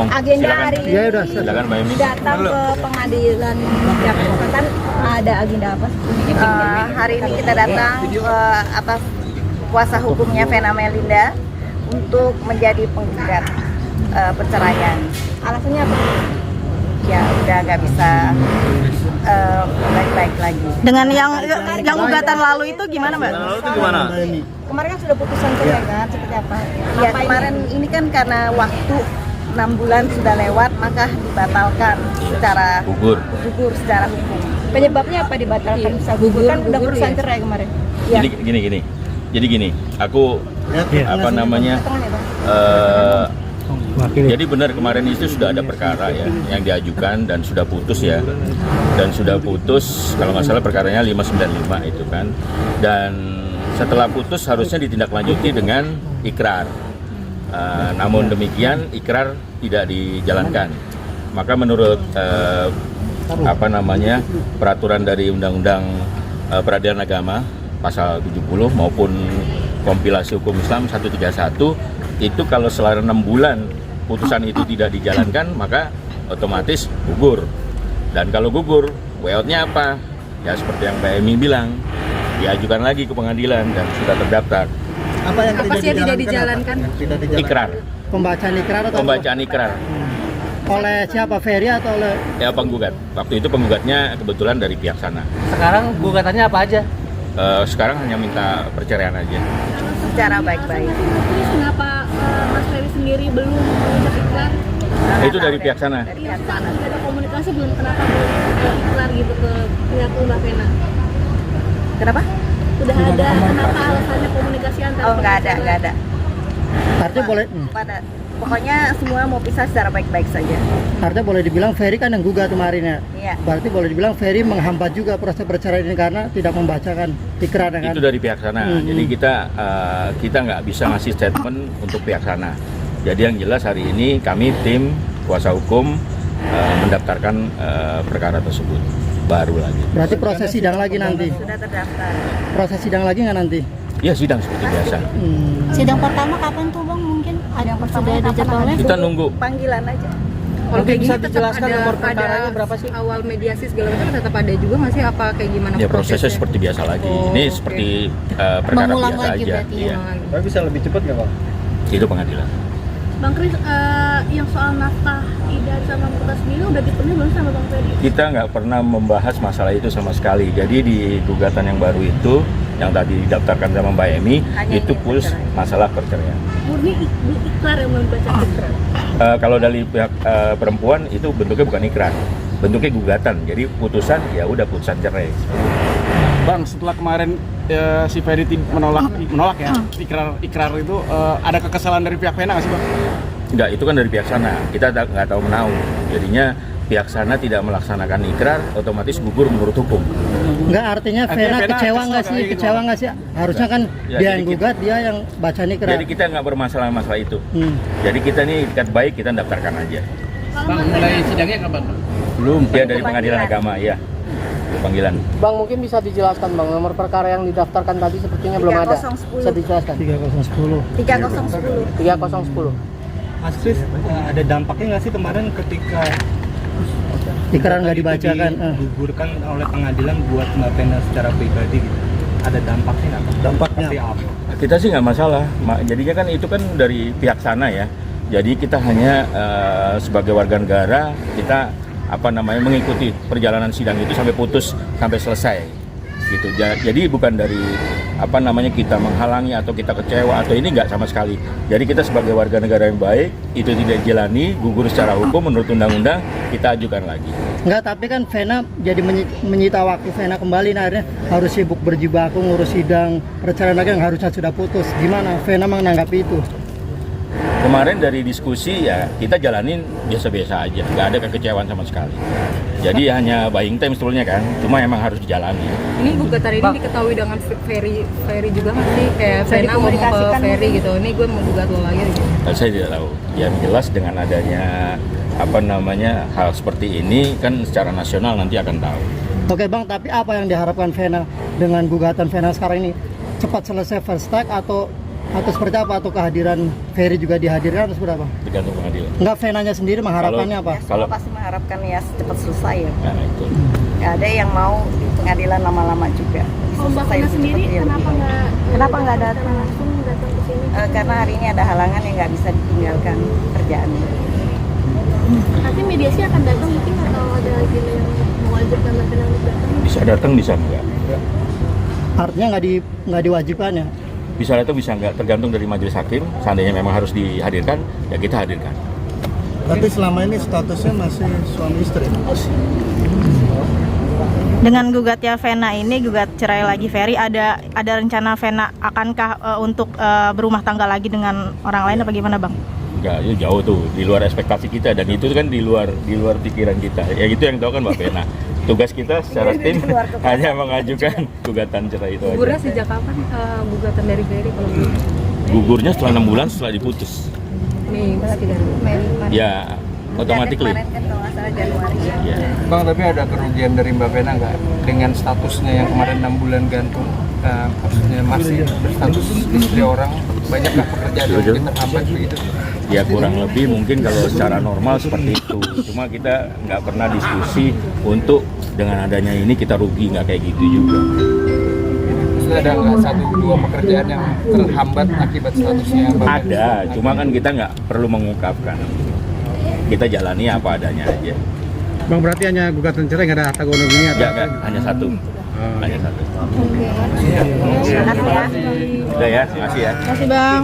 ngomong. Agenda Silakan. hari ini Ya udah, silakan Mbak Emi. datang ke pengadilan Jakarta Selatan, ada agenda apa? Hari ini kita datang atas kuasa hukumnya Vena Melinda untuk menjadi penggugat perceraian. Alasannya apa? Ya udah nggak bisa baik-baik lagi. Dengan yang gugatan lalu itu gimana, Mbak? Lalu itu gimana? Kemarin kan sudah putusan cerai kan, seperti apa? Ya kemarin ini kan karena waktu 6 bulan sudah lewat, maka dibatalkan secara Gugur. secara hukum. Penyebabnya apa dibatalkan? Bisa gugur kan udah putusan cerai kemarin. Ya. Jadi gini. Aku apa namanya? Tengah ya, Bang? Jadi benar kemarin itu sudah ada perkara ya yang diajukan dan sudah putus ya. Dan sudah putus kalau nggak salah perkaranya 595 itu kan. Dan setelah putus harusnya ditindaklanjuti dengan ikrar. Namun demikian ikrar tidak dijalankan. Maka menurut peraturan dari Undang-Undang Peradilan Agama pasal 70 maupun kompilasi hukum Islam 131 itu kalau selama 6 bulan putusan itu tidak dijalankan maka otomatis gugur. Dan kalau gugur, way out-nya apa? Ya seperti yang Mbak Emi bilang, diajukan lagi ke pengadilan dan sudah terdaftar. Apa yang tidak dijalankan? Ikrar, Pembacaan ikrar atau pembacaan ikrar. oleh siapa? Ferry atau oleh Ya penggugat. Waktu itu penggugatnya kebetulan dari pihak sana. Sekarang gugatannya apa aja? Sekarang hanya minta perceraian aja. Secara baik-baik. Terus kenapa Mas Ferry sendiri belum mengucap ikrar? Itu dari pihak sana. Dari Iya, pihak Pak, sana. sudah ada komunikasi belum kenapa belum ikrar gitu ke pihak Mbak Vena? Kenapa? Sudah ada kenapa alasannya komunikasi antara Oh nggak ada. artinya boleh Pokoknya semua mau pisah secara baik-baik saja. artinya boleh dibilang Ferry kan yang gugat kemarin ya. Iya. Berarti boleh dibilang Ferry menghambat juga proses perceraian ini karena tidak membacakan ikrar kan. Itu dari pihak sana. Jadi kita nggak bisa ngasih statement untuk pihak sana. Jadi yang jelas hari ini kami tim kuasa hukum mendaftarkan perkara tersebut baru lagi. Berarti proses sidang lagi nanti. Sudah terdaftar. Proses sidang lagi nggak nanti? Ya sidang seperti biasa. Sidang pertama kapan tuh, Bang? Mungkin ada yang sudah ada jadwalnya? Kita nunggu. Panggilan aja. Kalau kayak bisa dijelaskan nomor perkaranya berapa sih? Awal mediasi segala macam tetap ada juga nggak sih, apa kayak gimana Ya prosesnya seperti biasa lagi. Ini oke. seperti perkara Mengulang biasa lagi aja. berarti ya? Iya. Tapi bisa lebih cepat nggak, Bang? Itu pengadilan. Bang Kris, yang soal nafkah Ida sama Murta sendiri udah dipenuhi belum sama Bang Ferry? Kita nggak pernah membahas masalah itu sama sekali. Jadi di gugatan yang baru itu, yang tadi didaftarkan sama Mbak Emi, Hanya itu ingin plus perceraian. masalah perceraian. Murni ikrar yang membaca ikrar. Kalau dari pihak perempuan itu bentuknya bukan ikrar, bentuknya gugatan. Jadi putusan ya udah putusan cerai. Bang, setelah kemarin si Ferry menolak ya ikrar itu, ada kekesalan dari pihak Vena nggak sih, Bang? Enggak, itu kan dari pihak sana. Kita nggak tahu menau. Jadinya pihak sana tidak melaksanakan ikrar, otomatis gugur menurut hukum. Enggak, artinya Artinya Vena Vena kecewa kesel nggak sih? kayak gitu. Kecewa nggak sih? Harusnya kan Ya, dia jadi yang gugat, dia yang baca ikrar. Jadi kita nggak bermasalah masalah itu. Jadi kita nih ikat baik, kita daftarkan aja. Bang, mulai sidangnya kapan, Bang? Belum. Ya dari pengadilan agama ya. Panggilan. Bang, mungkin bisa dijelaskan, Bang, nomor perkara yang didaftarkan tadi sepertinya belum ada. 3010. Bisa dijelaskan? 3010. 3010. 3010. Mas Kris, ada dampaknya nggak sih kemarin ketika Ikrar nggak dibacakan? digugurkan oleh pengadilan buat Mbak Vena secara pribadi gitu? Ada dampaknya nggak? Bang? Dampaknya Seperti apa? Kita sih nggak masalah. Jadinya kan itu kan dari pihak sana ya. Jadi kita hanya sebagai warga negara kita mengikuti perjalanan sidang itu sampai putus sampai selesai gitu. Jadi bukan dari kita menghalangi atau kita kecewa atau ini nggak sama sekali. Jadi kita sebagai warga negara yang baik itu tidak dijalani, gugur secara hukum menurut undang-undang, kita ajukan lagi. Enggak, tapi kan Vena jadi menyita waktu Vena kembali, nah akhirnya harus sibuk berjibaku ngurus sidang perceraian lagi yang harusnya sudah putus. Gimana Vena menanggapi itu? Kemarin dari diskusi ya kita jalanin biasa-biasa aja, nggak ada kekecewaan sama sekali. Jadi hanya buying time sebetulnya kan, cuma emang harus dijalani. Ini gugatan ini diketahui dengan Ferry juga nggak sih? Kayak Bisa Vena ngomong ke dikomunikasikan Ferry gitu, ini gue mau gugat lo lagi gitu. Saya tidak tahu. Yang jelas dengan adanya hal seperti ini kan secara nasional nanti akan tahu. Oke Bang, tapi apa yang diharapkan Vena dengan gugatan Vena sekarang ini? Cepat selesai first strike atau atau seperti apa, atau kehadiran Ferry juga dihadirkan atau seperti apa? Tergantung pengadilan. Enggak, Venanya sendiri mengharapkannya apa? Ya, semua pasti mengharapkan ya cepat selesai ya. Nah, itu. Nggak ada yang mau di pengadilan lama-lama juga. Bisa Kalau Mbak selesai Vena lebih sendiri cepat, ya kenapa lebih baik. nggak datang langsung datang ke sini? Karena hari ini ada halangan yang nggak bisa ditinggalkan kerjaannya. Nanti mediasi akan datang mungkin atau ada agenda yang mewajibkan Mbak Vena untuk datang? Bisa datang, bisa enggak. Artinya nggak diwajibkan ya? Bisa datang, bisa enggak, tergantung dari majelis hakim. Seandainya memang harus dihadirkan, ya kita hadirkan. Tapi selama ini statusnya masih suami istri. Dengan gugatnya Vena ini, gugat cerai lagi Ferry, ada rencana Vena akankah untuk berumah tangga lagi dengan orang lain apa gimana Bang? Enggak, itu jauh tuh, di luar ekspektasi kita, dan itu kan di luar pikiran kita. Ya itu yang tahu kan Mbak Vena. Tugas kita secara tim hanya mengajukan gugatan cerai itu Gugurnya aja. sejak kapan gugatan dari Ferry kalau begitu? Gugurnya setelah 6 bulan setelah diputus. Mei berarti dari Ya, otomatis. Kemarin kan kalau nggak salah Januari ya. Ya. Bang, tapi ada kerugian dari Mbak Vena nggak dengan statusnya yang kemarin 6 bulan gantung? Maksudnya masih berstatus istri orang, banyakkah pekerjaan yang mungkin terhambat begitu? Ya kurang lebih mungkin kalau secara normal seperti itu. Cuma kita nggak pernah diskusi untuk dengan adanya ini kita rugi, nggak kayak gitu juga. Maksudnya ada nggak 1-2 pekerjaan yang terhambat akibat statusnya Mbak Vena? Ada, cuma kan kita nggak perlu mengungkapkan. Kita jalani apa adanya aja. Bang, berarti hanya gugatan cerai, nggak ada harta gono-gini atau Nggak, hanya satu. Hanya satu. Terima kasih ya. Udah ya, makasih ya. Terima kasih Bang.